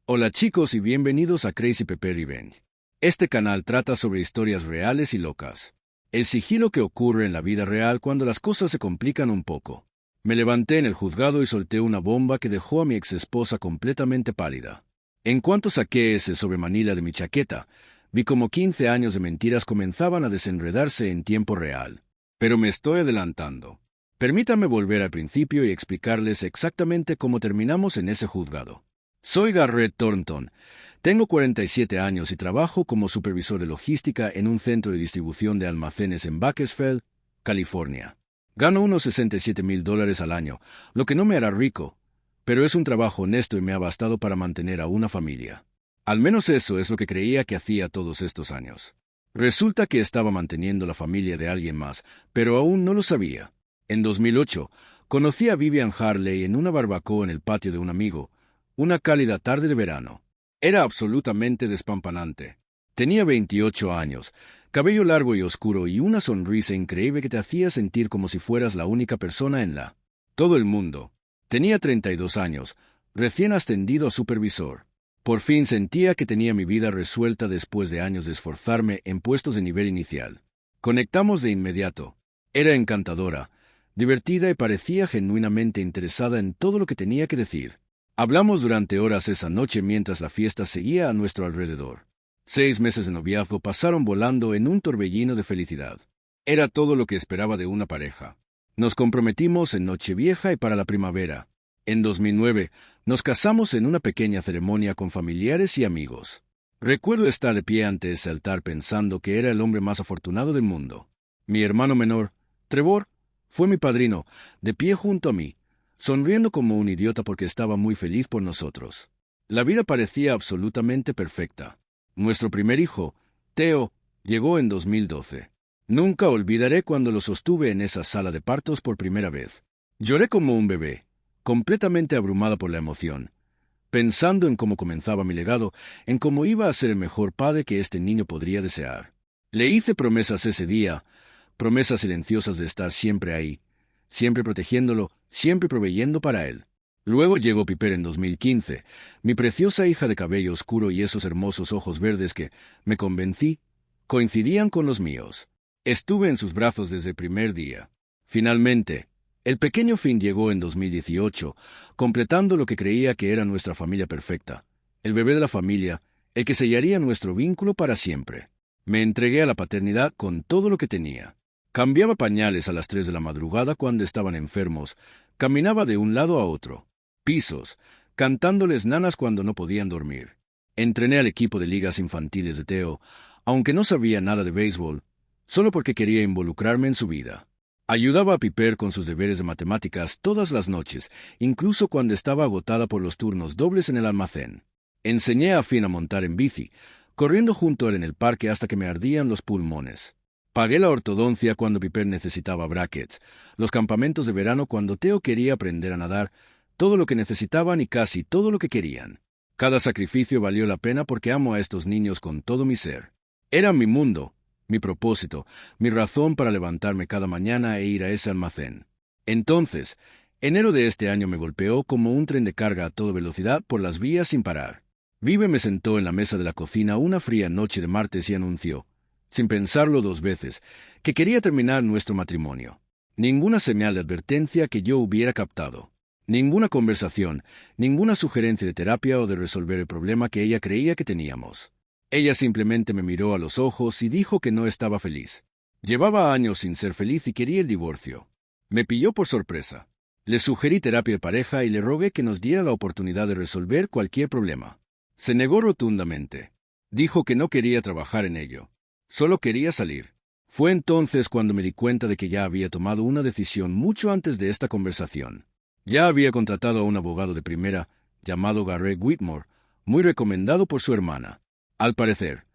Hola chicos y bienvenidos a Crazy Pepper Revenge. Este canal trata sobre historias reales y locas. El sigilo que ocurre en la vida real cuando las cosas se complican un poco. Me levanté en el juzgado y solté una bomba que dejó a mi exesposa completamente pálida. En cuanto saqué ese sobre Manila de mi chaqueta, vi como 15 años de mentiras comenzaban a desenredarse en tiempo real. Pero me estoy adelantando. Permítanme volver al principio y explicarles exactamente cómo terminamos en ese juzgado. Soy Garrett Thornton. Tengo 47 años y trabajo como supervisor de logística en un centro de distribución de almacenes en Bakersfield, California. Gano unos $67,000 al año, lo que no me hará rico, pero es un trabajo honesto y me ha bastado para mantener a una familia. Al menos eso es lo que creía que hacía todos estos años. Resulta que estaba manteniendo la familia de alguien más, pero aún no lo sabía. En 2008, conocí a Vivian Harley en una barbacoa en el patio de un amigo, una cálida tarde de verano. Era absolutamente despampanante. Tenía 28 años, cabello largo y oscuro y una sonrisa increíble que te hacía sentir como si fueras la única persona en todo el mundo. Tenía 32 años, recién ascendido a supervisor. Por fin sentía que tenía mi vida resuelta después de años de esforzarme en puestos de nivel inicial. Conectamos de inmediato. Era encantadora, divertida y parecía genuinamente interesada en todo lo que tenía que decir. Hablamos durante horas esa noche mientras la fiesta seguía a nuestro alrededor. 6 meses de noviazgo pasaron volando en un torbellino de felicidad. Era todo lo que esperaba de una pareja. Nos comprometimos en Nochevieja y para la primavera. En 2009, nos casamos en una pequeña ceremonia con familiares y amigos. Recuerdo estar de pie ante ese altar pensando que era el hombre más afortunado del mundo. Mi hermano menor, Trevor, fue mi padrino, de pie junto a mí, sonriendo como un idiota porque estaba muy feliz por nosotros. La vida parecía absolutamente perfecta. Nuestro primer hijo, Theo, llegó en 2012. Nunca olvidaré cuando lo sostuve en esa sala de partos por primera vez. Lloré como un bebé, completamente abrumada por la emoción, pensando en cómo comenzaba mi legado, en cómo iba a ser el mejor padre que este niño podría desear. Le hice promesas ese día, promesas silenciosas de estar siempre ahí, siempre protegiéndolo, siempre proveyendo para él. Luego llegó Piper en 2015, mi preciosa hija de cabello oscuro y esos hermosos ojos verdes que, me convencí, coincidían con los míos. Estuve en sus brazos desde el primer día. Finalmente, el pequeño Finn llegó en 2018, completando lo que creía que era nuestra familia perfecta, el bebé de la familia, el que sellaría nuestro vínculo para siempre. Me entregué a la paternidad con todo lo que tenía. Cambiaba pañales a las 3 de la madrugada cuando estaban enfermos, caminaba de un lado a otro, pisos, cantándoles nanas cuando no podían dormir. Entrené al equipo de ligas infantiles de Theo, aunque no sabía nada de béisbol, solo porque quería involucrarme en su vida. Ayudaba a Piper con sus deberes de matemáticas todas las noches, incluso cuando estaba agotada por los turnos dobles en el almacén. Enseñé a Finn a montar en bici, corriendo junto a él en el parque hasta que me ardían los pulmones. Pagué la ortodoncia cuando Piper necesitaba brackets, los campamentos de verano cuando Theo quería aprender a nadar, todo lo que necesitaban y casi todo lo que querían. Cada sacrificio valió la pena porque amo a estos niños con todo mi ser. Eran mi mundo, mi propósito, mi razón para levantarme cada mañana e ir a ese almacén. Entonces, enero de este año me golpeó como un tren de carga a toda velocidad por las vías sin parar. Vive me sentó en la mesa de la cocina una fría noche de martes y anunció, sin pensarlo 2 veces, que quería terminar nuestro matrimonio. Ninguna señal de advertencia que yo hubiera captado. Ninguna conversación, ninguna sugerencia de terapia o de resolver el problema que ella creía que teníamos. Ella simplemente me miró a los ojos y dijo que no estaba feliz. Llevaba años sin ser feliz y quería el divorcio. Me pilló por sorpresa. Le sugerí terapia de pareja y le rogué que nos diera la oportunidad de resolver cualquier problema. Se negó rotundamente. Dijo que no quería trabajar en ello. Solo quería salir. Fue entonces cuando me di cuenta de que ya había tomado una decisión mucho antes de esta conversación. Ya había contratado a un abogado de primera, llamado Garrett Whitmore, muy recomendado por su hermana. Al parecer,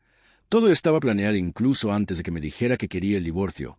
todo estaba planeado incluso antes de que me dijera que quería el divorcio.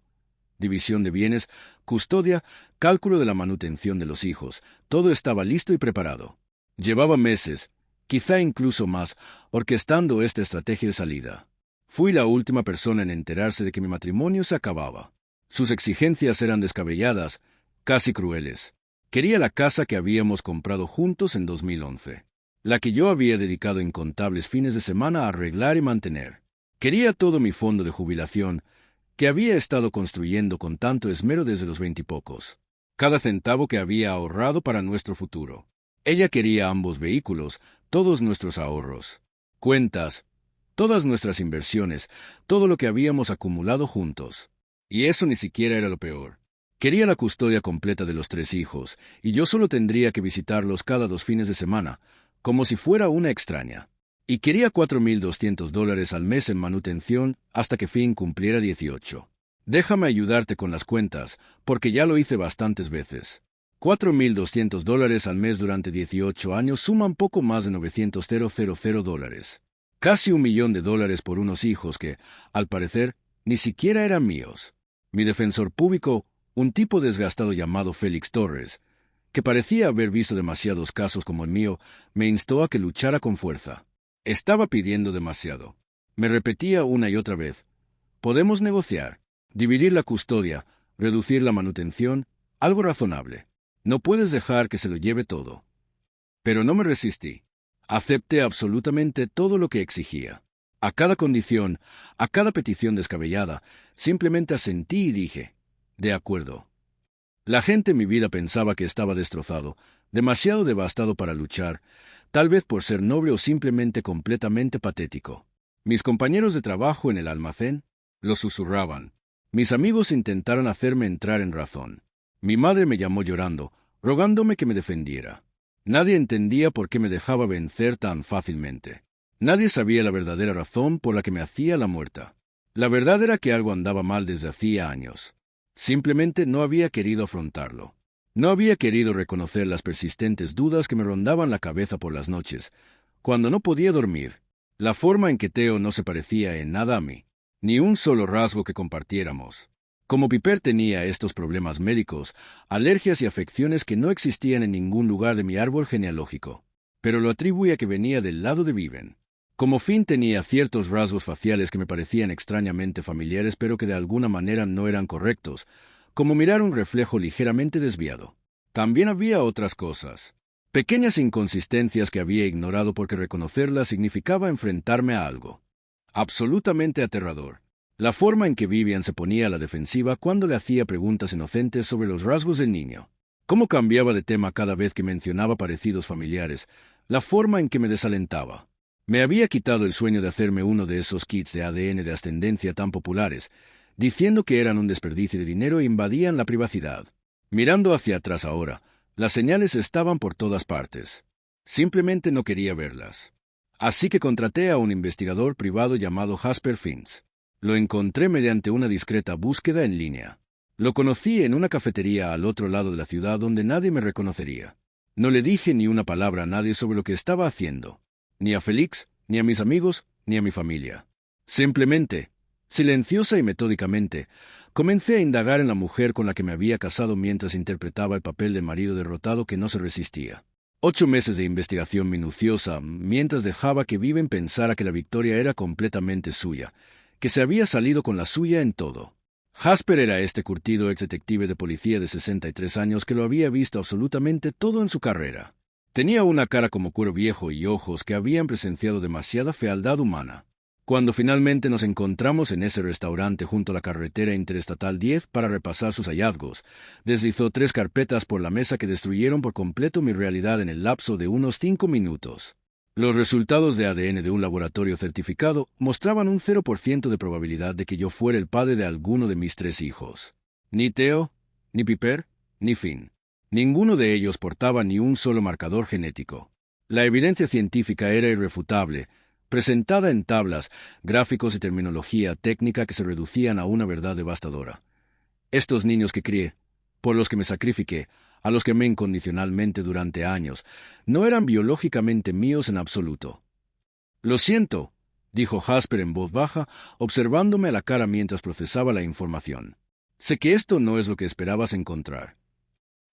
División de bienes, custodia, cálculo de la manutención de los hijos, todo estaba listo y preparado. Llevaba meses, quizá incluso más, orquestando esta estrategia de salida. Fui la última persona en enterarse de que mi matrimonio se acababa. Sus exigencias eran descabelladas, casi crueles. Quería la casa que habíamos comprado juntos en 2011. la que yo había dedicado incontables fines de semana a arreglar y mantener. Quería todo mi fondo de jubilación, que había estado construyendo con tanto esmero desde los 20 y pocos. Cada centavo que había ahorrado para nuestro futuro. Ella quería ambos vehículos, todos nuestros ahorros, cuentas, todas nuestras inversiones, todo lo que habíamos acumulado juntos. Y eso ni siquiera era lo peor. Quería la custodia completa de los 3 hijos, y yo solo tendría que visitarlos cada 2 fines de semana, como si fuera una extraña. Y quería $4,200 al mes en manutención hasta que Finn cumpliera 18. Déjame ayudarte con las cuentas, porque ya lo hice bastantes veces. $4,200 al mes durante 18 años suman poco más de $900,000. Casi $1,000,000 por unos hijos que, al parecer, ni siquiera eran míos. Mi defensor público, un tipo desgastado llamado Félix Torres, que parecía haber visto demasiados casos como el mío, me instó a que luchara con fuerza. Estaba pidiendo demasiado. Me repetía una y otra vez: podemos negociar, dividir la custodia, reducir la manutención, algo razonable. No puedes dejar que se lo lleve todo. Pero no me resistí. Acepté absolutamente todo lo que exigía. A cada condición, a cada petición descabellada, simplemente asentí y dije: de acuerdo. La gente en mi vida pensaba que estaba destrozado, demasiado devastado para luchar, tal vez por ser noble o simplemente completamente patético. Mis compañeros de trabajo en el almacén lo susurraban. Mis amigos intentaron hacerme entrar en razón. Mi madre me llamó llorando, rogándome que me defendiera. Nadie entendía por qué me dejaba vencer tan fácilmente. Nadie sabía la verdadera razón por la que me hacía la muerta. La verdad era que algo andaba mal desde hacía años. Simplemente no había querido afrontarlo. No había querido reconocer las persistentes dudas que me rondaban la cabeza por las noches, cuando no podía dormir. La forma en que Theo no se parecía en nada a mí, ni un solo rasgo que compartiéramos. Como Piper tenía estos problemas médicos, alergias y afecciones que no existían en ningún lugar de mi árbol genealógico, pero lo atribuía a que venía del lado de Viven. Como Finn tenía ciertos rasgos faciales que me parecían extrañamente familiares pero que de alguna manera no eran correctos, como mirar un reflejo ligeramente desviado. También había otras cosas, pequeñas inconsistencias que había ignorado porque reconocerlas significaba enfrentarme a algo absolutamente aterrador. La forma en que Vivian se ponía a la defensiva cuando le hacía preguntas inocentes sobre los rasgos del niño. Cómo cambiaba de tema cada vez que mencionaba parecidos familiares, la forma en que me desalentaba. Me había quitado el sueño de hacerme uno de esos kits de ADN de ascendencia tan populares, diciendo que eran un desperdicio de dinero e invadían la privacidad. Mirando hacia atrás ahora, las señales estaban por todas partes. Simplemente no quería verlas. Así que contraté a un investigador privado llamado Jasper Finns. Lo encontré mediante una discreta búsqueda en línea. Lo conocí en una cafetería al otro lado de la ciudad donde nadie me reconocería. No le dije ni una palabra a nadie sobre lo que estaba haciendo. Ni a Félix, ni a mis amigos, ni a mi familia. Simplemente, silenciosa y metódicamente, comencé a indagar en la mujer con la que me había casado mientras interpretaba el papel de marido derrotado que no se resistía. 8 meses de investigación minuciosa, mientras dejaba que Viven pensara que la victoria era completamente suya, que se había salido con la suya en todo. Jasper era este curtido ex detective de policía de 63 años que lo había visto absolutamente todo en su carrera. Tenía una cara como cuero viejo y ojos que habían presenciado demasiada fealdad humana. Cuando finalmente nos encontramos en ese restaurante junto a la carretera interestatal 10 para repasar sus hallazgos, deslizó 3 carpetas por la mesa que destruyeron por completo mi realidad en el lapso de unos 5 minutos. Los resultados de ADN de un laboratorio certificado mostraban un 0% de probabilidad de que yo fuera el padre de alguno de mis 3 hijos. Ni Theo, ni Piper, ni Finn. Ninguno de ellos portaba ni un solo marcador genético. La evidencia científica era irrefutable, presentada en tablas, gráficos y terminología técnica que se reducían a una verdad devastadora. Estos niños que crié, por los que me sacrifiqué, a los que amé incondicionalmente durante años, no eran biológicamente míos en absoluto. «Lo siento», dijo Jasper en voz baja, observándome a la cara mientras procesaba la información. «Sé que esto no es lo que esperabas encontrar».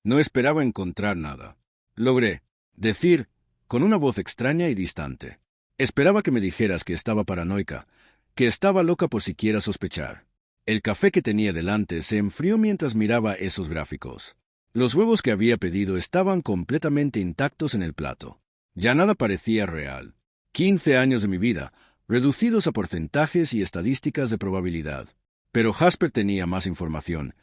No esperaba encontrar nada. Logré decir, con una voz extraña y distante. Esperaba que me dijeras que estaba paranoica, que estaba loca por siquiera sospechar. El café que tenía delante se enfrió mientras miraba esos gráficos. Los huevos que había pedido estaban completamente intactos en el plato. Ya nada parecía real. 15 años de mi vida, reducidos a porcentajes y estadísticas de probabilidad. Pero Jasper tenía más información,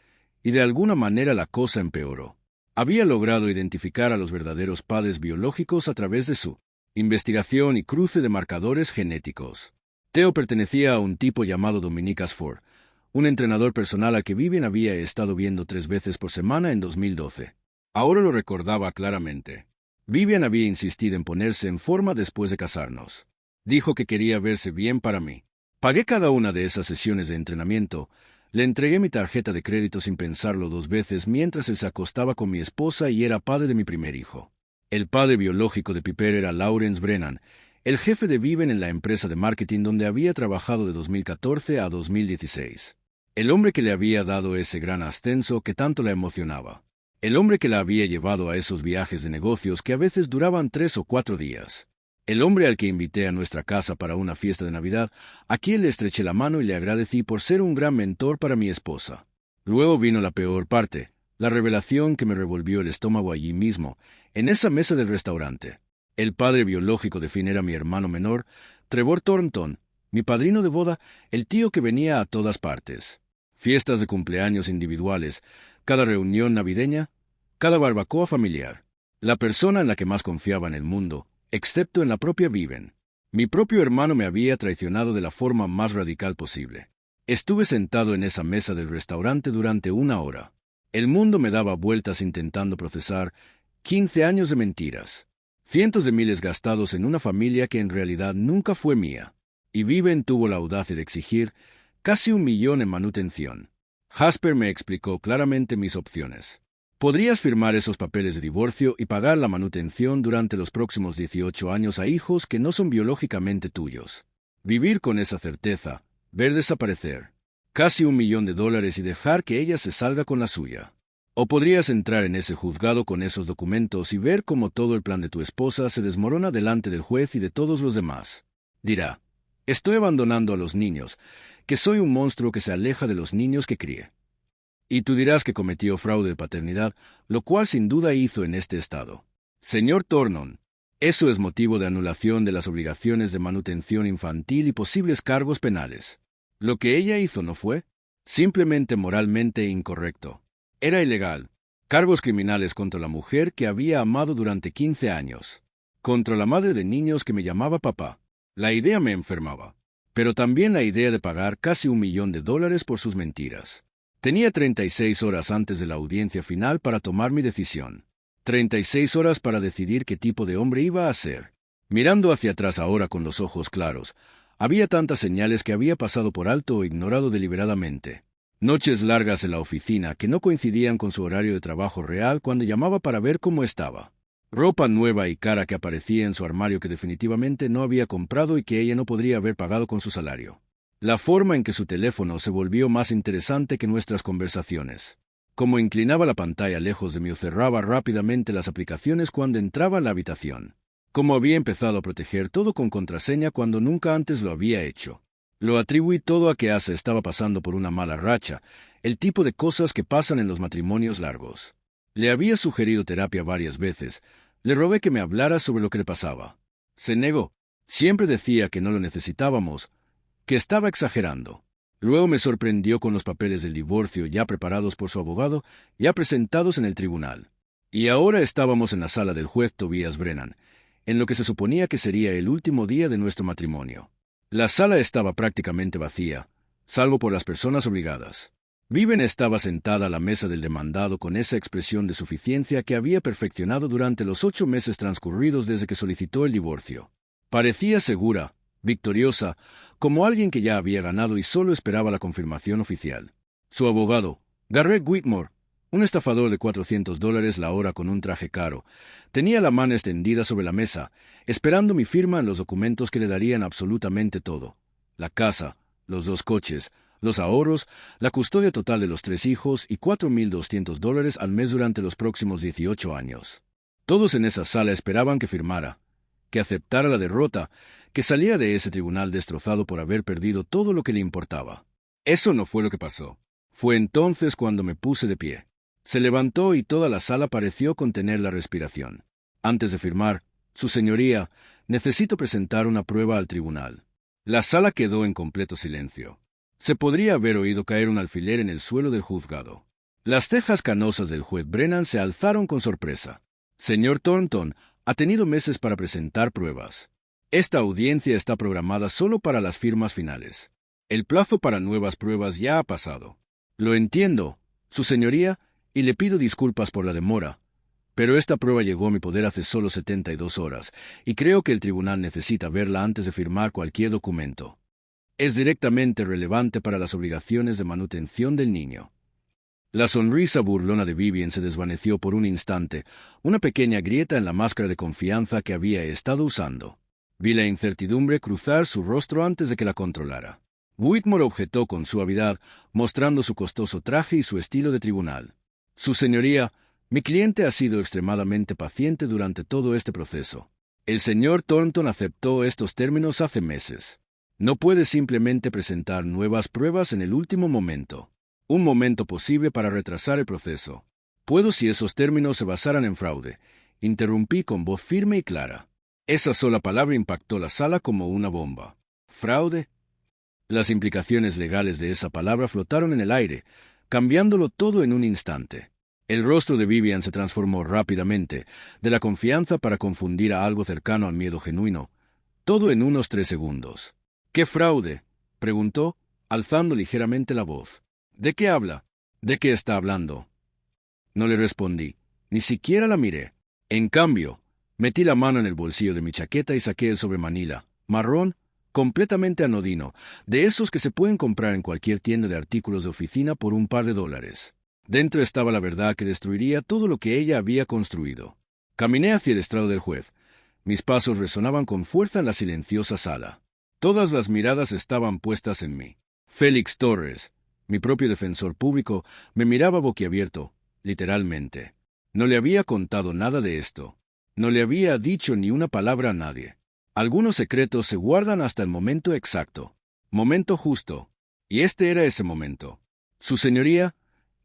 y de alguna manera la cosa empeoró. Había logrado identificar a los verdaderos padres biológicos a través de su investigación y cruce de marcadores genéticos. Theo pertenecía a un tipo llamado Dominique Asford, un entrenador personal a que Vivian había estado viendo 3 veces por semana en 2012. Ahora lo recordaba claramente. Vivian había insistido en ponerse en forma después de casarnos. Dijo que quería verse bien para mí. Pagué cada una de esas sesiones de entrenamiento. Le entregué mi tarjeta de crédito sin pensarlo 2 veces mientras él se acostaba con mi esposa y era padre de mi primer hijo. El padre biológico de Piper era Lawrence Brennan, el jefe de Viven en la empresa de marketing donde había trabajado de 2014 a 2016. El hombre que le había dado ese gran ascenso que tanto la emocionaba. El hombre que la había llevado a esos viajes de negocios que a veces duraban 3 o 4 días. El hombre al que invité a nuestra casa para una fiesta de Navidad, a quien le estreché la mano y le agradecí por ser un gran mentor para mi esposa. Luego vino la peor parte, la revelación que me revolvió el estómago allí mismo, en esa mesa del restaurante. El padre biológico de Finn era mi hermano menor, Trevor Thornton, mi padrino de boda, el tío que venía a todas partes. Fiestas de cumpleaños individuales, cada reunión navideña, cada barbacoa familiar. La persona en la que más confiaba en el mundo, excepto en la propia Viven. Mi propio hermano me había traicionado de la forma más radical posible. Estuve sentado en esa mesa del restaurante durante 1 hora. El mundo me daba vueltas intentando procesar 15 años de mentiras. Cientos de miles gastados en una familia que en realidad nunca fue mía. Y Viven tuvo la audacia de exigir casi 1 millón en manutención. Jasper me explicó claramente mis opciones. Podrías firmar esos papeles de divorcio y pagar la manutención durante los próximos 18 años a hijos que no son biológicamente tuyos. Vivir con esa certeza, ver desaparecer casi $1 millón y dejar que ella se salga con la suya. O podrías entrar en ese juzgado con esos documentos y ver cómo todo el plan de tu esposa se desmorona delante del juez y de todos los demás. Dirá, estoy abandonando a los niños, que soy un monstruo que se aleja de los niños que crié. Y tú dirás que cometió fraude de paternidad, lo cual sin duda hizo en este estado. Señor Thornton, eso es motivo de anulación de las obligaciones de manutención infantil y posibles cargos penales. Lo que ella hizo no fue simplemente moralmente incorrecto. Era ilegal. Cargos criminales contra la mujer que había amado durante 15 años. Contra la madre de niños que me llamaba papá. La idea me enfermaba. Pero también la idea de pagar casi $1 millón por sus mentiras. Tenía 36 horas antes de la audiencia final para tomar mi decisión. 36 horas para decidir qué tipo de hombre iba a ser. Mirando hacia atrás ahora con los ojos claros, había tantas señales que había pasado por alto o ignorado deliberadamente. Noches largas en la oficina que no coincidían con su horario de trabajo real cuando llamaba para ver cómo estaba. Ropa nueva y cara que aparecía en su armario que definitivamente no había comprado y que ella no podría haber pagado con su salario. La forma en que su teléfono se volvió más interesante que nuestras conversaciones. Como inclinaba la pantalla lejos de mí o cerraba rápidamente las aplicaciones cuando entraba a la habitación. Como había empezado a proteger todo con contraseña cuando nunca antes lo había hecho. Lo atribuí todo a que Asa estaba pasando por una mala racha, el tipo de cosas que pasan en los matrimonios largos. Le había sugerido terapia varias veces. Le rogué que me hablara sobre lo que le pasaba. Se negó. Siempre decía que no lo necesitábamos, que estaba exagerando. Luego me sorprendió con los papeles del divorcio ya preparados por su abogado, ya presentados en el tribunal. Y ahora estábamos en la sala del juez Tobias Brennan, en lo que se suponía que sería el último día de nuestro matrimonio. La sala estaba prácticamente vacía, salvo por las personas obligadas. Viven estaba sentada a la mesa del demandado con esa expresión de suficiencia que había perfeccionado durante los 8 meses transcurridos desde que solicitó el divorcio. Parecía segura, victoriosa, como alguien que ya había ganado y solo esperaba la confirmación oficial. Su abogado, Garrett Whitmore, un estafador de $400 la hora con un traje caro, tenía la mano extendida sobre la mesa, esperando mi firma en los documentos que le darían absolutamente todo: la casa, los 2 coches, los ahorros, la custodia total de los 3 hijos y $4,200 al mes durante los próximos 18 años. Todos en esa sala esperaban que firmara, que aceptara la derrota, que salía de ese tribunal destrozado por haber perdido todo lo que le importaba. Eso no fue lo que pasó. Fue entonces cuando me puse de pie. Se levantó y toda la sala pareció contener la respiración. Antes de firmar, Su señoría, necesito presentar una prueba al tribunal. La sala quedó en completo silencio. Se podría haber oído caer un alfiler en el suelo del juzgado. Las cejas canosas del juez Brennan se alzaron con sorpresa. Señor Thornton, ha tenido meses para presentar pruebas. Esta audiencia está programada solo para las firmas finales. El plazo para nuevas pruebas ya ha pasado. Lo entiendo, su señoría, y le pido disculpas por la demora. Pero esta prueba llegó a mi poder hace solo 72 horas, y creo que el tribunal necesita verla antes de firmar cualquier documento. Es directamente relevante para las obligaciones de manutención del niño. La sonrisa burlona de Vivian se desvaneció por un instante, una pequeña grieta en la máscara de confianza que había estado usando. Vi la incertidumbre cruzar su rostro antes de que la controlara. Whitmore objetó con suavidad, mostrando su costoso traje y su estilo de tribunal. Su señoría, mi cliente ha sido extremadamente paciente durante todo este proceso. El señor Thornton aceptó estos términos hace meses. No puede simplemente presentar nuevas pruebas en el último momento. Un momento posible para retrasar el proceso. Puedo si esos términos se basaran en fraude. Interrumpí con voz firme y clara. Esa sola palabra impactó la sala como una bomba. ¿Fraude? Las implicaciones legales de esa palabra flotaron en el aire, cambiándolo todo en un instante. El rostro de Vivian se transformó rápidamente, de la confianza para confundir a algo cercano al miedo genuino, todo en unos 3 segundos. ¿Qué fraude?, preguntó, alzando ligeramente la voz. ¿De qué habla? ¿De qué está hablando? No le respondí, ni siquiera la miré. En cambio, metí la mano en el bolsillo de mi chaqueta y saqué el sobre Manila, marrón, completamente anodino, de esos que se pueden comprar en cualquier tienda de artículos de oficina por un par de dólares. Dentro estaba la verdad que destruiría todo lo que ella había construido. Caminé hacia el estrado del juez. Mis pasos resonaban con fuerza en la silenciosa sala. Todas las miradas estaban puestas en mí. Félix Torres, mi propio defensor público, me miraba boquiabierto, literalmente. No le había contado nada de esto. No le había dicho ni una palabra a nadie. Algunos secretos se guardan hasta el momento exacto. Momento justo. Y este era ese momento. Su señoría,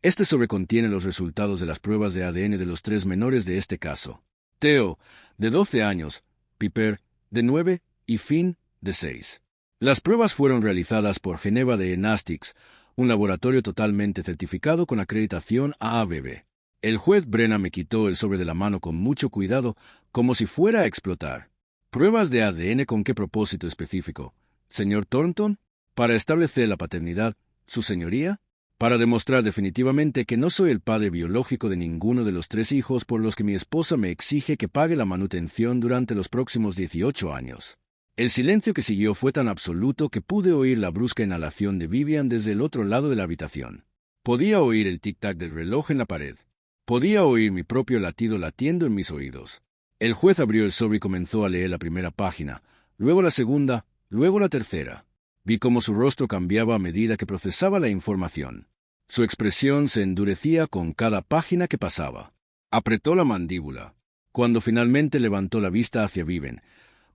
este sobre contiene los resultados de las pruebas de ADN de los 3 menores de este caso. Theo, de 12 años, Piper, de 9, y Finn, de 6. Las pruebas fueron realizadas por Geneva Diagnostics, un laboratorio totalmente certificado con acreditación AABB. El juez Brennan me quitó el sobre de la mano con mucho cuidado, como si fuera a explotar. ¿Pruebas de ADN con qué propósito específico, señor Thornton? ¿Para establecer la paternidad, su señoría? Para demostrar definitivamente que no soy el padre biológico de ninguno de los 3 hijos por los que mi esposa me exige que pague la manutención durante los próximos 18 años. El silencio que siguió fue tan absoluto que pude oír la brusca inhalación de Vivian desde el otro lado de la habitación. Podía oír el tic-tac del reloj en la pared. Podía oír mi propio latido latiendo en mis oídos. El juez abrió el sobre y comenzó a leer la primera página, luego la segunda, luego la tercera. Vi cómo su rostro cambiaba a medida que procesaba la información. Su expresión se endurecía con cada página que pasaba. Apretó la mandíbula. Cuando finalmente levantó la vista hacia Vivian,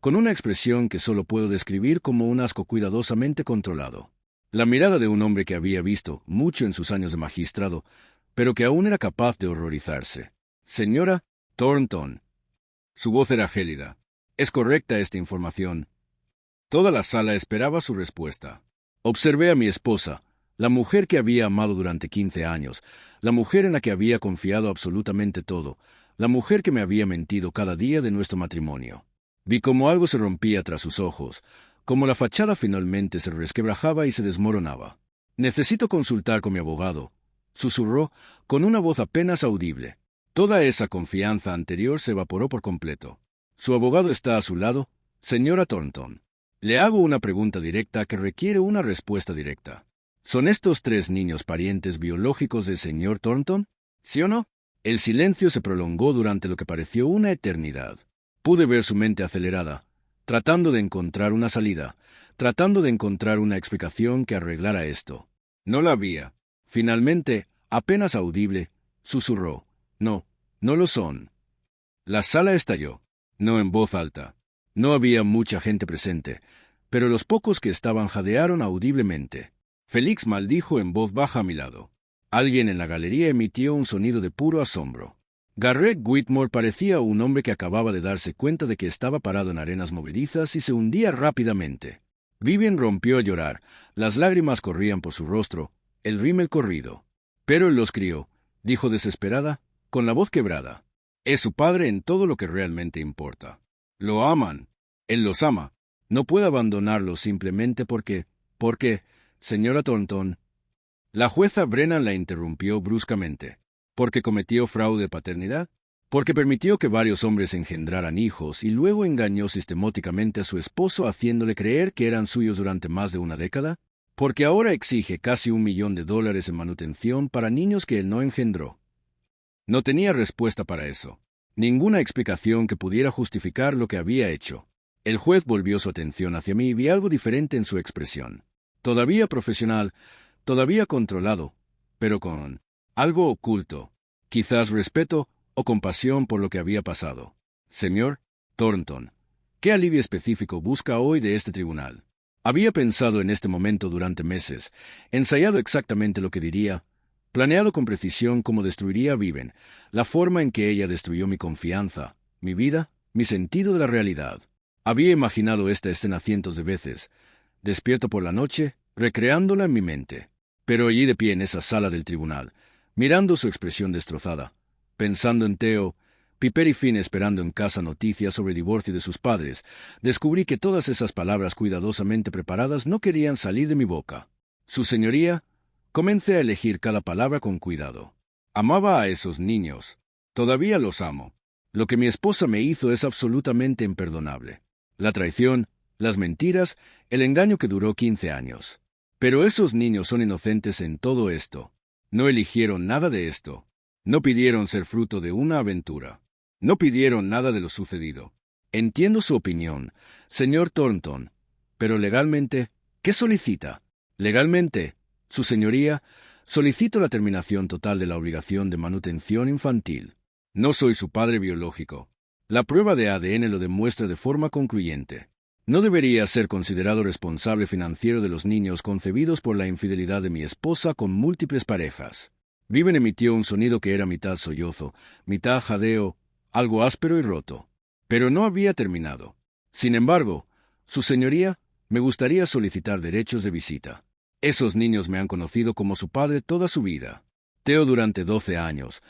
con una expresión que solo puedo describir como un asco cuidadosamente controlado. La mirada de un hombre que había visto mucho en sus años de magistrado, pero que aún era capaz de horrorizarse. Señora Thornton. Su voz era gélida. ¿Es correcta esta información? Toda la sala esperaba su respuesta. Observé a mi esposa, la mujer que había amado durante 15 años, la mujer en la que había confiado absolutamente todo, la mujer que me había mentido cada día de nuestro matrimonio. Vi cómo algo se rompía tras sus ojos, cómo la fachada finalmente se resquebrajaba y se desmoronaba. Necesito consultar con mi abogado, susurró, con una voz apenas audible. Toda esa confianza anterior se evaporó por completo. Su abogado está a su lado, señora Thornton. Le hago una pregunta directa que requiere una respuesta directa. ¿Son estos 3 niños parientes biológicos del señor Thornton? ¿Sí o no? El silencio se prolongó durante lo que pareció una eternidad. Pude ver su mente acelerada, tratando de encontrar una salida, tratando de encontrar una explicación que arreglara esto. No la había. Finalmente, apenas audible, susurró. No, no lo son. La sala estalló. No en voz alta. No había mucha gente presente, pero los pocos que estaban jadearon audiblemente. Félix maldijo en voz baja a mi lado. Alguien en la galería emitió un sonido de puro asombro. Garrett Whitmore parecía un hombre que acababa de darse cuenta de que estaba parado en arenas movedizas y se hundía rápidamente. Vivian rompió a llorar, las lágrimas corrían por su rostro, el rímel corrido. Pero él los crió, dijo desesperada, con la voz quebrada. Es su padre en todo lo que realmente importa. Lo aman. Él los ama. No puede abandonarlos simplemente porque, señora Thornton. La jueza Brennan la interrumpió bruscamente. ¿Porque cometió fraude de paternidad? ¿Porque permitió que varios hombres engendraran hijos y luego engañó sistemáticamente a su esposo haciéndole creer que eran suyos durante más de una década? ¿Porque ahora exige casi $1.000.000 en manutención para niños que él no engendró? No tenía respuesta para eso. Ninguna explicación que pudiera justificar lo que había hecho. El juez volvió su atención hacia mí y vi algo diferente en su expresión. Todavía profesional, todavía controlado, pero con algo oculto, quizás respeto o compasión por lo que había pasado. Señor Thornton, ¿qué alivio específico busca hoy de este tribunal? Había pensado en este momento durante meses, ensayado exactamente lo que diría, planeado con precisión cómo destruiría a Viven, la forma en que ella destruyó mi confianza, mi vida, mi sentido de la realidad. Había imaginado esta escena cientos de veces, despierto por la noche, recreándola en mi mente. Pero allí de pie en esa sala del tribunal, mirando su expresión destrozada, pensando en Theo, Piper y Finn esperando en casa noticias sobre el divorcio de sus padres, descubrí que todas esas palabras cuidadosamente preparadas no querían salir de mi boca. Su señoría, comencé a elegir cada palabra con cuidado. Amaba a esos niños. Todavía los amo. Lo que mi esposa me hizo es absolutamente imperdonable. La traición, las mentiras, el engaño que duró 15 años. Pero esos niños son inocentes en todo esto. No eligieron nada de esto. No pidieron ser fruto de una aventura. No pidieron nada de lo sucedido. Entiendo su opinión, señor Thornton, pero legalmente, ¿qué solicita? Legalmente, su señoría, solicito la terminación total de la obligación de manutención infantil. No soy su padre biológico. La prueba de ADN lo demuestra de forma concluyente. No debería ser considerado responsable financiero de los niños concebidos por la infidelidad de mi esposa con múltiples parejas. Viven emitió un sonido que era mitad sollozo, mitad jadeo, algo áspero y roto. Pero no había terminado. Sin embargo, su señoría, me gustaría solicitar derechos de visita. Esos niños me han conocido como su padre toda su vida. Theo durante 12 años,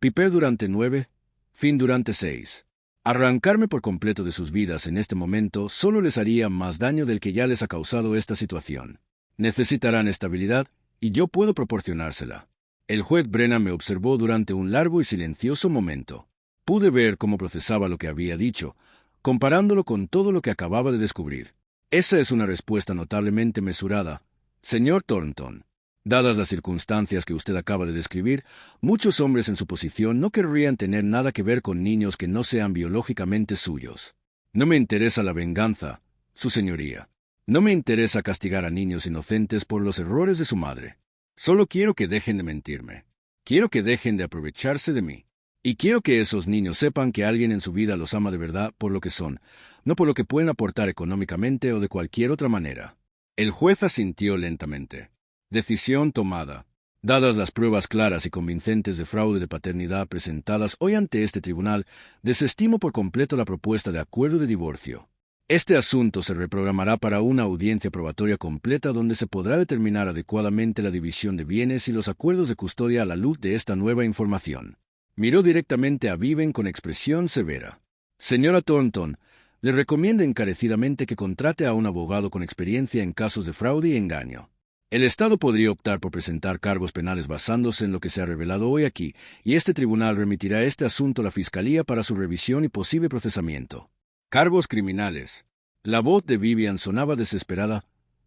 Piper durante 9, Finn durante 6. Arrancarme por completo de sus vidas en este momento solo les haría más daño del que ya les ha causado esta situación. Necesitarán estabilidad y yo puedo proporcionársela. El juez Brennan me observó durante un largo y silencioso momento. Pude ver cómo procesaba lo que había dicho, comparándolo con todo lo que acababa de descubrir. Esa es una respuesta notablemente mesurada, señor Thornton. Dadas las circunstancias que usted acaba de describir, muchos hombres en su posición no querrían tener nada que ver con niños que no sean biológicamente suyos. No me interesa la venganza, su señoría. No me interesa castigar a niños inocentes por los errores de su madre. Solo quiero que dejen de mentirme. Quiero que dejen de aprovecharse de mí. Y quiero que esos niños sepan que alguien en su vida los ama de verdad por lo que son, no por lo que pueden aportar económicamente o de cualquier otra manera. El juez asintió lentamente. Decisión tomada. Dadas las pruebas claras y convincentes de fraude de paternidad presentadas hoy ante este tribunal, desestimo por completo la propuesta de acuerdo de divorcio. Este asunto se reprogramará para una audiencia probatoria completa donde se podrá determinar adecuadamente la división de bienes y los acuerdos de custodia a la luz de esta nueva información. Miró directamente a Viven con expresión severa. Señora Thornton, le recomiendo encarecidamente que contrate a un abogado con experiencia en casos de fraude y engaño. El Estado podría optar por presentar cargos penales basándose en lo que se ha revelado hoy aquí, y este tribunal remitirá este asunto a la Fiscalía para su revisión y posible procesamiento. Cargos criminales. La voz de Vivian sonaba desesperada,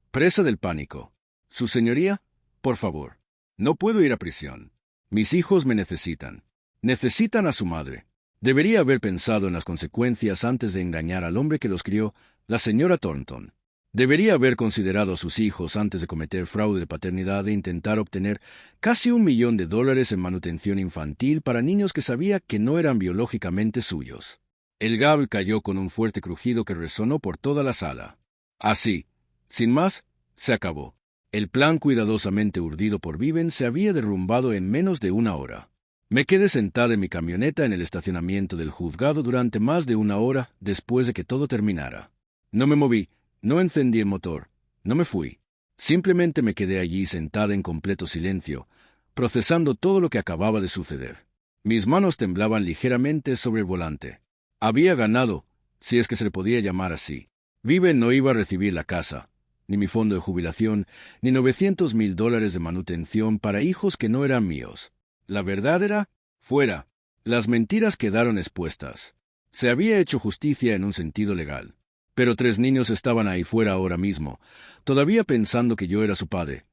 presa del pánico. Su señoría, por favor. No puedo ir a prisión. Mis hijos me necesitan. Necesitan a su madre. Debería haber pensado en las consecuencias antes de engañar al hombre que los crió, la señora Thornton. Debería haber considerado a sus hijos antes de cometer fraude de paternidad e intentar obtener casi $1.000.000 en manutención infantil para niños que sabía que no eran biológicamente suyos. El gavel cayó con un fuerte crujido que resonó por toda la sala. Así, sin más, se acabó. El plan cuidadosamente urdido por Viven se había derrumbado en menos de una hora. Me quedé sentada en mi camioneta en el estacionamiento del juzgado durante más de una hora después de que todo terminara. No me moví, no encendí el motor, no me fui. Simplemente me quedé allí sentada en completo silencio, procesando todo lo que acababa de suceder. Mis manos temblaban ligeramente sobre el volante. Había ganado, si es que se le podía llamar así. Viven no iba a recibir la casa, ni mi fondo de jubilación, ni $900,000 de manutención para hijos que no eran míos. La verdad era, fuera. Las mentiras quedaron expuestas. Se había hecho justicia en un sentido legal. Pero 3 niños estaban ahí fuera ahora mismo, todavía pensando que yo era su padre,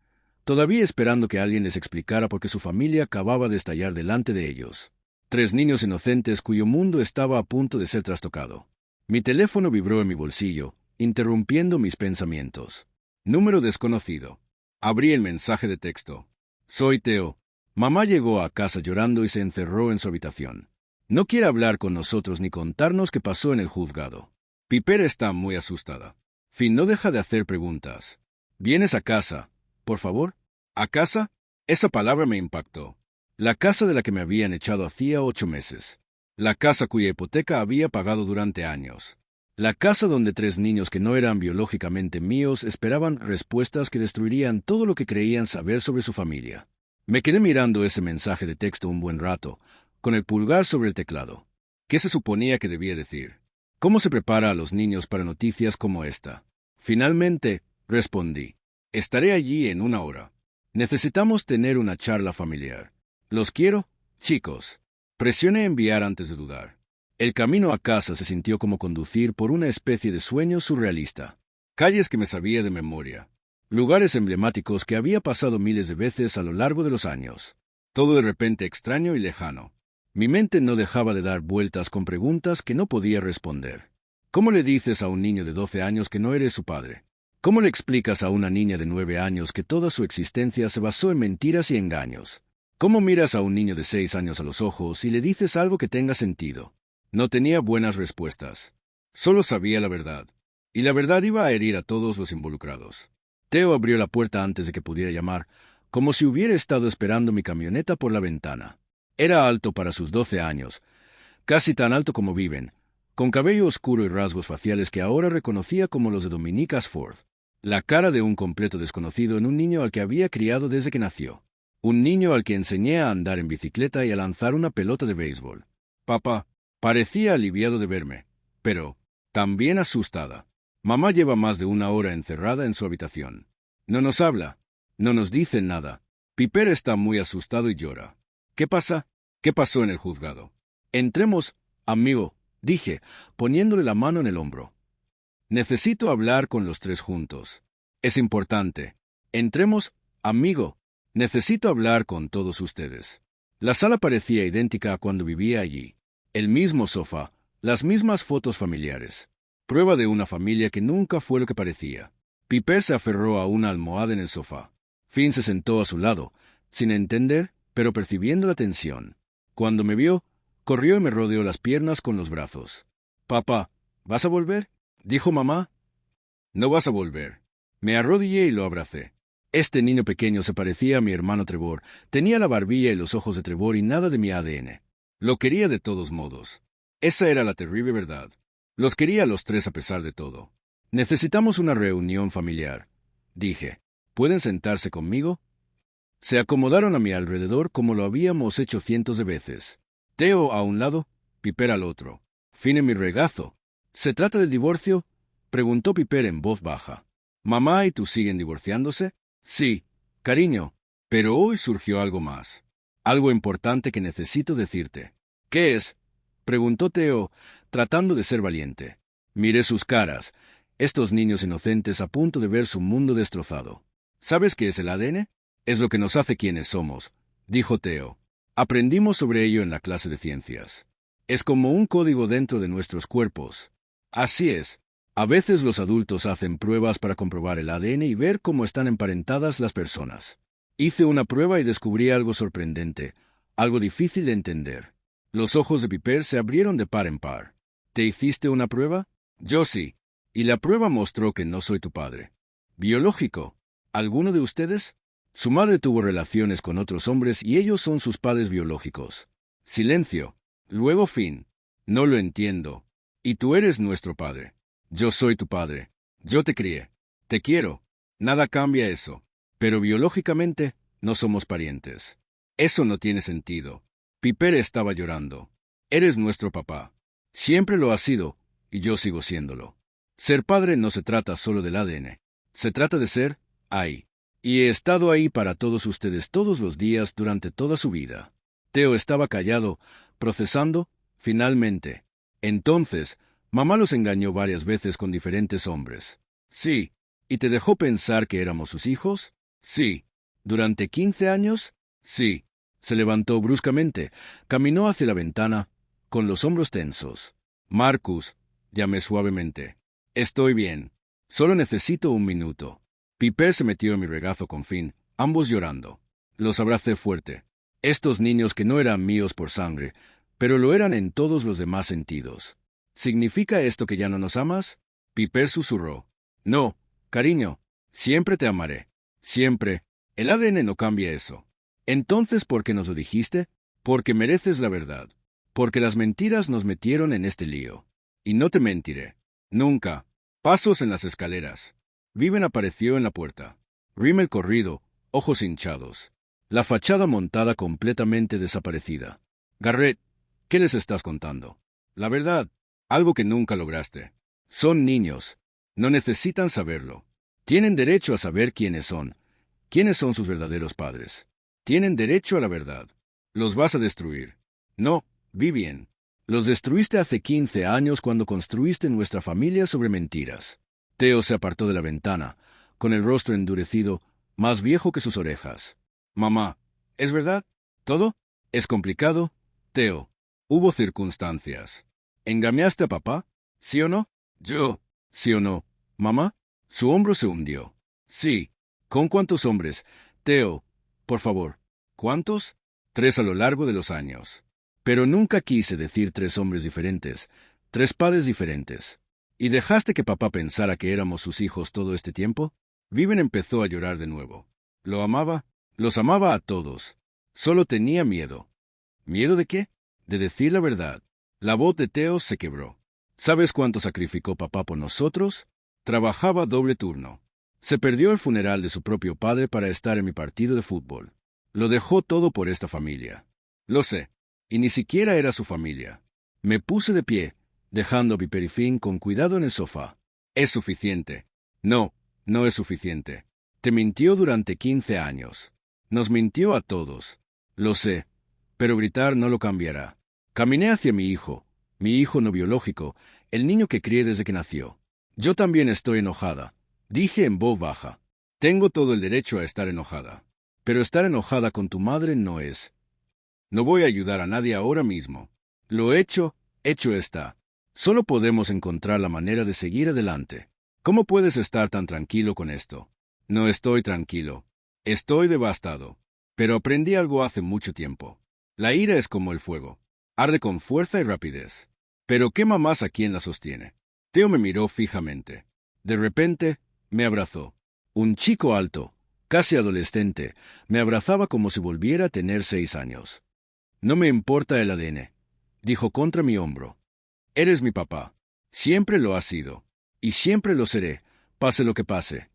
todavía esperando que alguien les explicara por qué su familia acababa de estallar delante de ellos. 3 niños inocentes cuyo mundo estaba a punto de ser trastocado. Mi teléfono vibró en mi bolsillo, interrumpiendo mis pensamientos. Número desconocido. Abrí el mensaje de texto. Soy Theo. Mamá llegó a casa llorando y se encerró en su habitación. No quiere hablar con nosotros ni contarnos qué pasó en el juzgado. Piper está muy asustada. Finn no deja de hacer preguntas. ¿Vienes a casa, por favor? ¿A casa? Esa palabra me impactó. La casa de la que me habían echado hacía 8 meses. La casa cuya hipoteca había pagado durante años. La casa donde 3 niños que no eran biológicamente míos esperaban respuestas que destruirían todo lo que creían saber sobre su familia. Me quedé mirando ese mensaje de texto un buen rato, con el pulgar sobre el teclado. ¿Qué se suponía que debía decir? ¿Cómo se prepara a los niños para noticias como esta? Finalmente, respondí. Estaré allí en 1 hora. Necesitamos tener una charla familiar. Los quiero, chicos. Presioné enviar antes de dudar. El camino a casa se sintió como conducir por una especie de sueño surrealista. Calles que me sabía de memoria. Lugares emblemáticos que había pasado miles de veces a lo largo de los años. Todo de repente extraño y lejano. Mi mente no dejaba de dar vueltas con preguntas que no podía responder. ¿Cómo le dices a un niño de 12 años que no eres su padre? ¿Cómo le explicas a una niña de 9 años que toda su existencia se basó en mentiras y engaños? ¿Cómo miras a un niño de 6 años a los ojos y le dices algo que tenga sentido? No tenía buenas respuestas. Solo sabía la verdad. Y la verdad iba a herir a todos los involucrados. Theo abrió la puerta antes de que pudiera llamar, como si hubiera estado esperando mi camioneta por la ventana. Era alto para sus 12 años, casi tan alto como Viven, con cabello oscuro y rasgos faciales que ahora reconocía como los de Dominique Ashford. La cara de un completo desconocido en un niño al que había criado desde que nació. Un niño al que enseñé a andar en bicicleta y a lanzar una pelota de béisbol. Papá, parecía aliviado de verme, pero también asustada. Mamá lleva más de 1 hora encerrada en su habitación. No nos habla, no nos dice nada. Piper está muy asustado y llora. ¿Qué pasa? ¿Qué pasó en el juzgado? Entremos, amigo, dije, poniéndole la mano en el hombro. Necesito hablar con los 3 juntos. Es importante. Entremos, amigo. Necesito hablar con todos ustedes. La sala parecía idéntica a cuando vivía allí. El mismo sofá, las mismas fotos familiares. Prueba de una familia que nunca fue lo que parecía. Piper se aferró a una almohada en el sofá. Finn se sentó a su lado, sin entender, pero percibiendo la tensión. Cuando me vio, corrió y me rodeó las piernas con los brazos. «Papá, ¿vas a volver?», dijo mamá. «No vas a volver». Me arrodillé y lo abracé. Este niño pequeño se parecía a mi hermano Trevor, tenía la barbilla y los ojos de Trevor y nada de mi ADN. Lo quería de todos modos. Esa era la terrible verdad. Los quería a los 3 a pesar de todo. «Necesitamos una reunión familiar», dije. «¿Pueden sentarse conmigo?». Se acomodaron a mi alrededor como lo habíamos hecho cientos de veces. Theo a un lado, Piper al otro. Finn en mi regazo. «¿Se trata del divorcio?», preguntó Piper en voz baja. «¿Mamá y tú siguen divorciándose?». «Sí, cariño, pero hoy surgió algo más. Algo importante que necesito decirte». «¿Qué es?», preguntó Theo, tratando de ser valiente. Miré sus caras, estos niños inocentes a punto de ver su mundo destrozado. «¿Sabes qué es el ADN? Es lo que nos hace quienes somos», dijo Theo. «Aprendimos sobre ello en la clase de ciencias. Es como un código dentro de nuestros cuerpos». «Así es. A veces los adultos hacen pruebas para comprobar el ADN y ver cómo están emparentadas las personas. Hice una prueba y descubrí algo sorprendente, algo difícil de entender». Los ojos de Piper se abrieron de par en par. «¿Te hiciste una prueba?». «Yo sí. Y la prueba mostró que no soy tu padre». «¿Biológico? ¿Alguno de ustedes?». Su madre tuvo relaciones con otros hombres y ellos son sus padres biológicos. Silencio. Luego fin. No lo entiendo. Y tú eres nuestro padre. Yo soy tu padre. Yo te crié. Te quiero. Nada cambia eso. Pero biológicamente no somos parientes. Eso no tiene sentido. Piper estaba llorando. Eres nuestro papá. Siempre lo has sido, y yo sigo siéndolo. Ser padre no se trata solo del ADN. Se trata de ser ahí. Y he estado ahí para todos ustedes todos los días durante toda su vida. Theo estaba callado, procesando, finalmente. Entonces, mamá los engañó varias veces con diferentes hombres. Sí. ¿Y te dejó pensar que éramos sus hijos? Sí. ¿Durante 15 años? Sí. Se levantó bruscamente, caminó hacia la ventana, con los hombros tensos. Marcus, llamé suavemente. Estoy bien. Solo necesito un minuto. Piper se metió en mi regazo con Finn, ambos llorando. Los abracé fuerte. Estos niños que no eran míos por sangre, pero lo eran en todos los demás sentidos. ¿Significa esto que ya no nos amas? Piper susurró. No, cariño, siempre te amaré. Siempre. El ADN no cambia eso. Entonces, ¿por qué nos lo dijiste? Porque mereces la verdad. Porque las mentiras nos metieron en este lío. Y no te mentiré. Nunca. Pasos en las escaleras. Viven apareció en la puerta. Rimmel corrido, ojos hinchados. La fachada montada completamente desaparecida. Garrett, ¿qué les estás contando? La verdad, algo que nunca lograste. Son niños. No necesitan saberlo. Tienen derecho a saber quiénes son. ¿Quiénes son sus verdaderos padres? Tienen derecho a la verdad. Los vas a destruir. No, Vivien. Los destruiste hace 15 años cuando construiste nuestra familia sobre mentiras. Theo se apartó de la ventana, con el rostro endurecido, más viejo que sus orejas. Mamá, ¿es verdad? ¿Todo? ¿Es complicado? Theo, hubo circunstancias. ¿Engañaste a papá? ¿Sí o no? Yo. ¿Sí o no? ¿Mamá? Su hombro se hundió. Sí. ¿Con cuántos hombres? Theo, por favor. ¿Cuántos? 3 a lo largo de los años. Pero nunca quise decir 3 hombres diferentes, 3 padres diferentes. ¿Y dejaste que papá pensara que éramos sus hijos todo este tiempo? Viven empezó a llorar de nuevo. ¿Lo amaba? Los amaba a todos. Solo tenía miedo. ¿Miedo de qué? De decir la verdad. La voz de Theo se quebró. ¿Sabes cuánto sacrificó papá por nosotros? Trabajaba doble turno. Se perdió el funeral de su propio padre para estar en mi partido de fútbol. Lo dejó todo por esta familia. Lo sé. Y ni siquiera era su familia. Me puse de pie, dejando a Piper y Finn con cuidado en el sofá. Es suficiente. No, no es suficiente. Te mintió durante 15 años. Nos mintió a todos. Lo sé, pero gritar no lo cambiará. Caminé hacia mi hijo no biológico, el niño que crié desde que nació. Yo también estoy enojada, dije en voz baja. Tengo todo el derecho a estar enojada. Pero estar enojada con tu madre no es. No voy a ayudar a nadie ahora mismo. Lo hecho está. Solo podemos encontrar la manera de seguir adelante. ¿Cómo puedes estar tan tranquilo con esto? No estoy tranquilo. Estoy devastado. Pero aprendí algo hace mucho tiempo. La ira es como el fuego. Arde con fuerza y rapidez. Pero ¿quema más a quien la sostiene? Theo me miró fijamente. De repente, me abrazó. Un chico alto, casi adolescente, me abrazaba como si volviera a tener 6 años. No me importa el ADN, dijo contra mi hombro. Eres mi papá. Siempre lo has sido. Y siempre lo seré, pase lo que pase.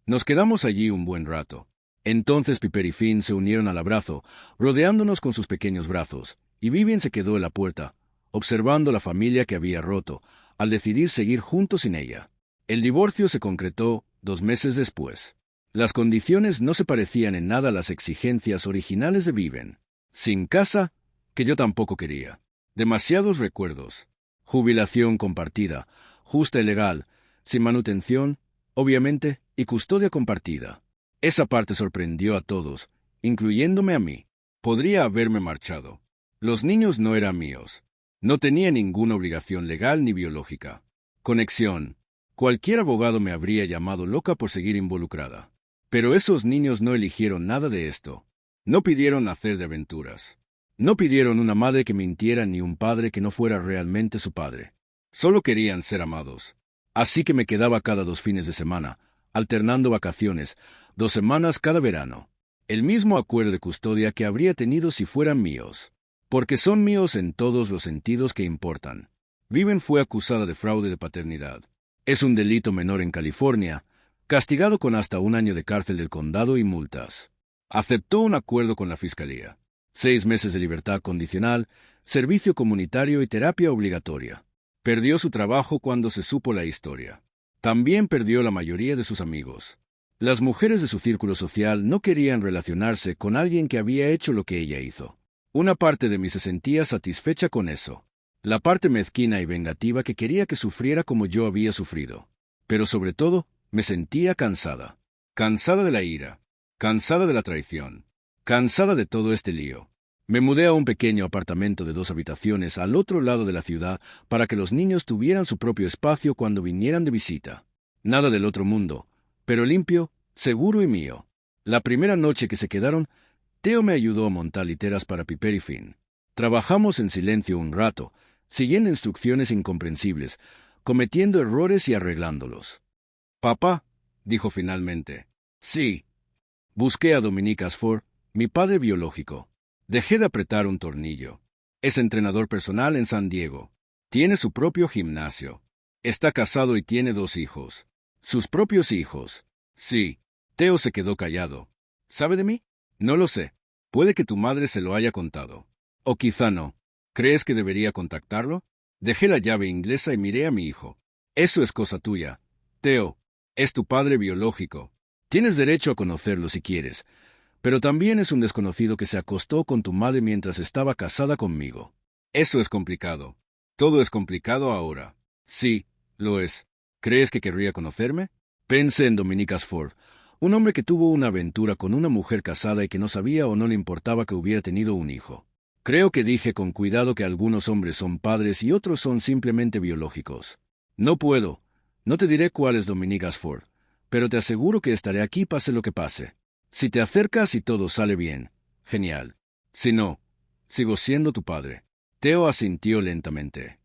Nos quedamos allí un buen rato. Entonces Piper y Finn se unieron al abrazo, rodeándonos con sus pequeños brazos, y Vivien se quedó en la puerta, observando la familia que había roto, al decidir seguir juntos sin ella. El divorcio se concretó 2 meses después. Las condiciones no se parecían en nada a las exigencias originales de Vivien. Sin casa, que yo tampoco quería. Demasiados recuerdos. Jubilación compartida, justa y legal, sin manutención, obviamente, y custodia compartida. Esa parte sorprendió a todos, incluyéndome a mí. Podría haberme marchado. Los niños no eran míos. No tenía ninguna obligación legal ni biológica. Conexión. Cualquier abogado me habría llamado loca por seguir involucrada. Pero esos niños no eligieron nada de esto. No pidieron nacer de aventuras. No pidieron una madre que mintiera ni un padre que no fuera realmente su padre. Solo querían ser amados. Así que me quedaba cada 2 fines de semana, alternando vacaciones, 2 semanas cada verano. El mismo acuerdo de custodia que habría tenido si fueran míos. Porque son míos en todos los sentidos que importan. Viven fue acusada de fraude de paternidad. Es un delito menor en California, castigado con hasta 1 año de cárcel del condado y multas. Aceptó un acuerdo con la fiscalía. 6 meses de libertad condicional, servicio comunitario y terapia obligatoria. Perdió su trabajo cuando se supo la historia. También perdió la mayoría de sus amigos. Las mujeres de su círculo social no querían relacionarse con alguien que había hecho lo que ella hizo. Una parte de mí se sentía satisfecha con eso. La parte mezquina y vengativa que quería que sufriera como yo había sufrido. Pero sobre todo, me sentía cansada. Cansada de la ira. Cansada de la traición. Cansada de todo este lío. Me mudé a un pequeño apartamento de 2 habitaciones al otro lado de la ciudad para que los niños tuvieran su propio espacio cuando vinieran de visita. Nada del otro mundo, pero limpio, seguro y mío. La primera noche que se quedaron, Theo me ayudó a montar literas para Piper y Finn. Trabajamos en silencio un rato, siguiendo instrucciones incomprensibles, cometiendo errores y arreglándolos. «Papá», dijo finalmente. «Sí». Busqué a Dominique Asford, mi padre biológico. Dejé de apretar un tornillo. Es entrenador personal en San Diego. Tiene su propio gimnasio. Está casado y tiene 2 hijos. Sus propios hijos. Sí. Theo se quedó callado. ¿Sabe de mí? No lo sé. Puede que tu madre se lo haya contado. O quizá no. ¿Crees que debería contactarlo? Dejé la llave inglesa y miré a mi hijo. Eso es cosa tuya. Theo, es tu padre biológico. Tienes derecho a conocerlo si quieres. Pero también es un desconocido que se acostó con tu madre mientras estaba casada conmigo. Eso es complicado. Todo es complicado ahora. Sí, lo es. ¿Crees que querría conocerme? Pensé en Dominique Asford, un hombre que tuvo una aventura con una mujer casada y que no sabía o no le importaba que hubiera tenido un hijo. Creo que dije con cuidado que algunos hombres son padres y otros son simplemente biológicos. No puedo. No te diré cuál es Dominique Asford, pero te aseguro que estaré aquí pase lo que pase. Si te acercas y todo sale bien, genial. Si no, sigo siendo tu padre. Theo asintió lentamente.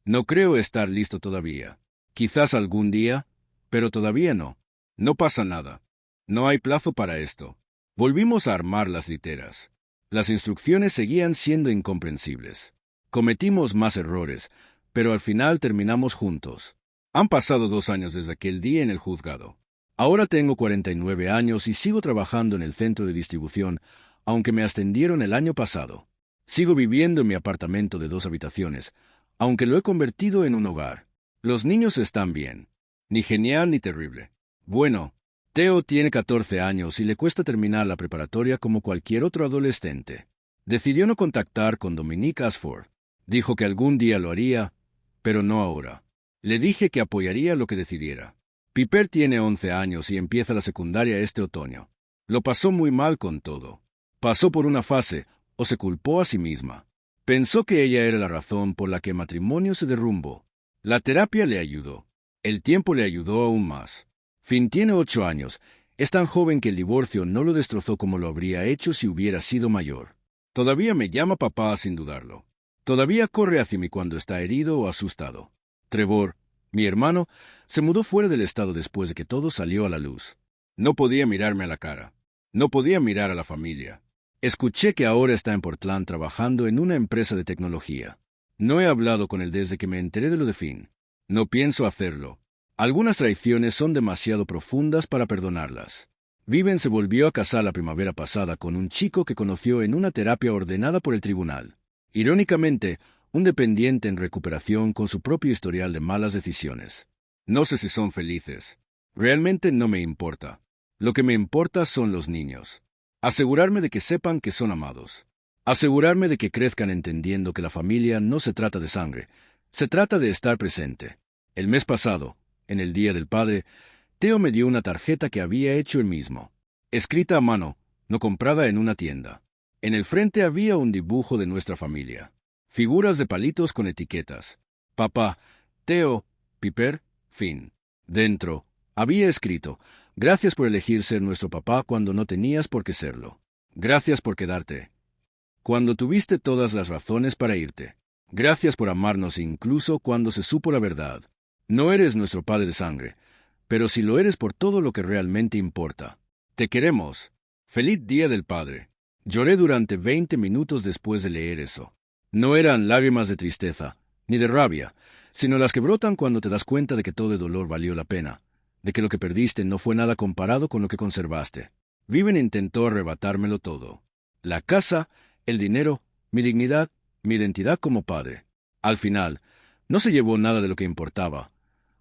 No creo estar listo todavía. Quizás algún día, pero todavía no. No pasa nada. No hay plazo para esto. Volvimos a armar las literas. Las instrucciones seguían siendo incomprensibles. Cometimos más errores, pero al final terminamos juntos. Han pasado 2 años desde aquel día en el juzgado. Ahora tengo 49 años y sigo trabajando en el centro de distribución, aunque me ascendieron el año pasado. Sigo viviendo en mi apartamento de 2 habitaciones, aunque lo he convertido en un hogar. Los niños están bien. Ni genial ni terrible. Bueno, Theo tiene 14 años y le cuesta terminar la preparatoria como cualquier otro adolescente. Decidió no contactar con Dominique Asford. Dijo que algún día lo haría, pero no ahora. Le dije que apoyaría lo que decidiera. Piper tiene 11 años y empieza la secundaria este otoño. Lo pasó muy mal con todo. Pasó por una fase, o se culpó a sí misma. Pensó que ella era la razón por la que el matrimonio se derrumbó. La terapia le ayudó. El tiempo le ayudó aún más. Finn tiene 8 años. Es tan joven que el divorcio no lo destrozó como lo habría hecho si hubiera sido mayor. Todavía me llama papá sin dudarlo. Todavía corre hacia mí cuando está herido o asustado. Trevor, mi hermano, se mudó fuera del estado después de que todo salió a la luz. No podía mirarme a la cara. No podía mirar a la familia. Escuché que ahora está en Portland trabajando en una empresa de tecnología. No he hablado con él desde que me enteré de lo de Finn. No pienso hacerlo. Algunas traiciones son demasiado profundas para perdonarlas. Viven se volvió a casar la primavera pasada con un chico que conoció en una terapia ordenada por el tribunal. Irónicamente, un dependiente en recuperación con su propio historial de malas decisiones. No sé si son felices. Realmente no me importa. Lo que me importa son los niños. Asegurarme de que sepan que son amados. Asegurarme de que crezcan entendiendo que la familia no se trata de sangre. Se trata de estar presente. El mes pasado, en el Día del Padre, Theo me dio una tarjeta que había hecho él mismo. Escrita a mano, no comprada en una tienda. En el frente había un dibujo de nuestra familia. Figuras de palitos con etiquetas. Papá, Theo, Piper, Finn. Dentro, había escrito: gracias por elegir ser nuestro papá cuando no tenías por qué serlo. Gracias por quedarte cuando tuviste todas las razones para irte. Gracias por amarnos incluso cuando se supo la verdad. No eres nuestro padre de sangre, pero sí lo eres por todo lo que realmente importa. Te queremos. Feliz Día del Padre. Lloré durante 20 minutos después de leer eso. No eran lágrimas de tristeza, ni de rabia, sino las que brotan cuando te das cuenta de que todo el dolor valió la pena, de que lo que perdiste no fue nada comparado con lo que conservaste. Viven intentó arrebatármelo todo. La casa, el dinero, mi dignidad, mi identidad como padre. Al final, no se llevó nada de lo que importaba,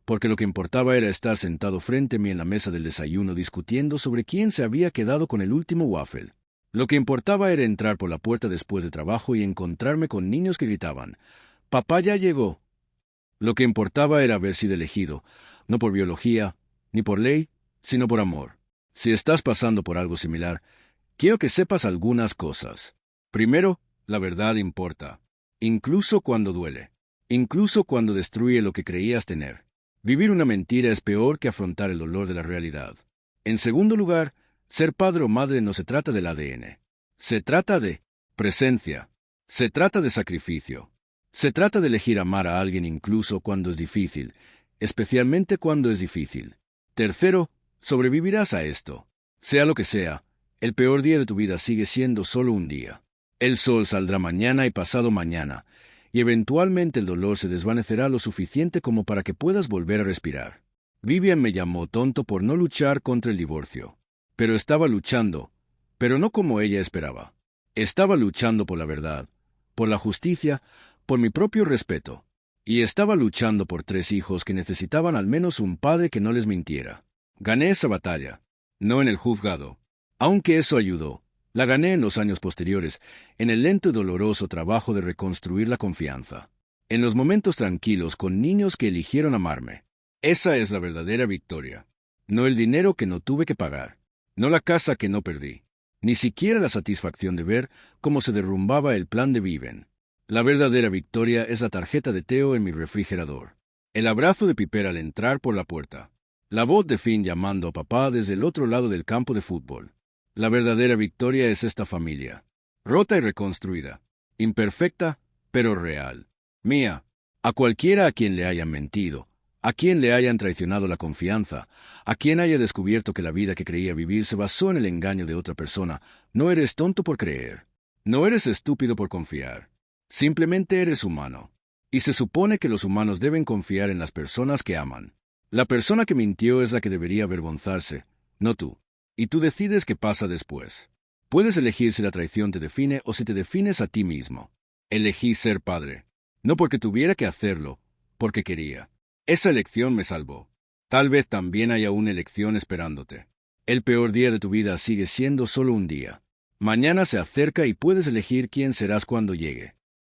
porque lo que importaba era estar sentado frente a mí en la mesa del desayuno discutiendo sobre quién se había quedado con el último waffle. Lo que importaba era entrar por la puerta después de trabajo y encontrarme con niños que gritaban, «¡Papá ya llegó!». Lo que importaba era haber sido elegido, no por biología, ni por ley, sino por amor. Si estás pasando por algo similar, quiero que sepas algunas cosas. Primero, la verdad importa, incluso cuando duele, incluso cuando destruye lo que creías tener. Vivir una mentira es peor que afrontar el dolor de la realidad. En segundo lugar, ser padre o madre no se trata del ADN. Se trata de presencia. Se trata de sacrificio. Se trata de elegir amar a alguien incluso cuando es difícil, especialmente cuando es difícil. Tercero, sobrevivirás a esto. Sea lo que sea, el peor día de tu vida sigue siendo solo un día. El sol saldrá mañana y pasado mañana, y eventualmente el dolor se desvanecerá lo suficiente como para que puedas volver a respirar. Vivian me llamó tonto por no luchar contra el divorcio. Pero estaba luchando, pero no como ella esperaba. Estaba luchando por la verdad, por la justicia, por mi propio respeto. Y estaba luchando por 3 hijos que necesitaban al menos un padre que no les mintiera. Gané esa batalla, no en el juzgado. Aunque eso ayudó, la gané en los años posteriores, en el lento y doloroso trabajo de reconstruir la confianza. En los momentos tranquilos con niños que eligieron amarme. Esa es la verdadera victoria. No el dinero que no tuve que pagar. No la casa que no perdí. Ni siquiera la satisfacción de ver cómo se derrumbaba el plan de Viven. La verdadera victoria es la tarjeta de Teo en mi refrigerador. El abrazo de Piper al entrar por la puerta. La voz de Finn llamando a papá desde el otro lado del campo de fútbol. La verdadera victoria es esta familia. Rota y reconstruida. Imperfecta, pero real. Mía. A cualquiera a quien le hayan mentido, a quien le hayan traicionado la confianza, a quien haya descubierto que la vida que creía vivir se basó en el engaño de otra persona, no eres tonto por creer. No eres estúpido por confiar. Simplemente eres humano. Y se supone que los humanos deben confiar en las personas que aman. La persona que mintió es la que debería avergonzarse, no tú. Y tú decides qué pasa después. Puedes elegir si la traición te define o si te defines a ti mismo. Elegí ser padre. No porque tuviera que hacerlo, porque quería. Esa elección me salvó. Tal vez también haya una elección esperándote. El peor día de tu vida sigue siendo solo un día. Mañana se acerca y puedes elegir quién serás cuando llegue.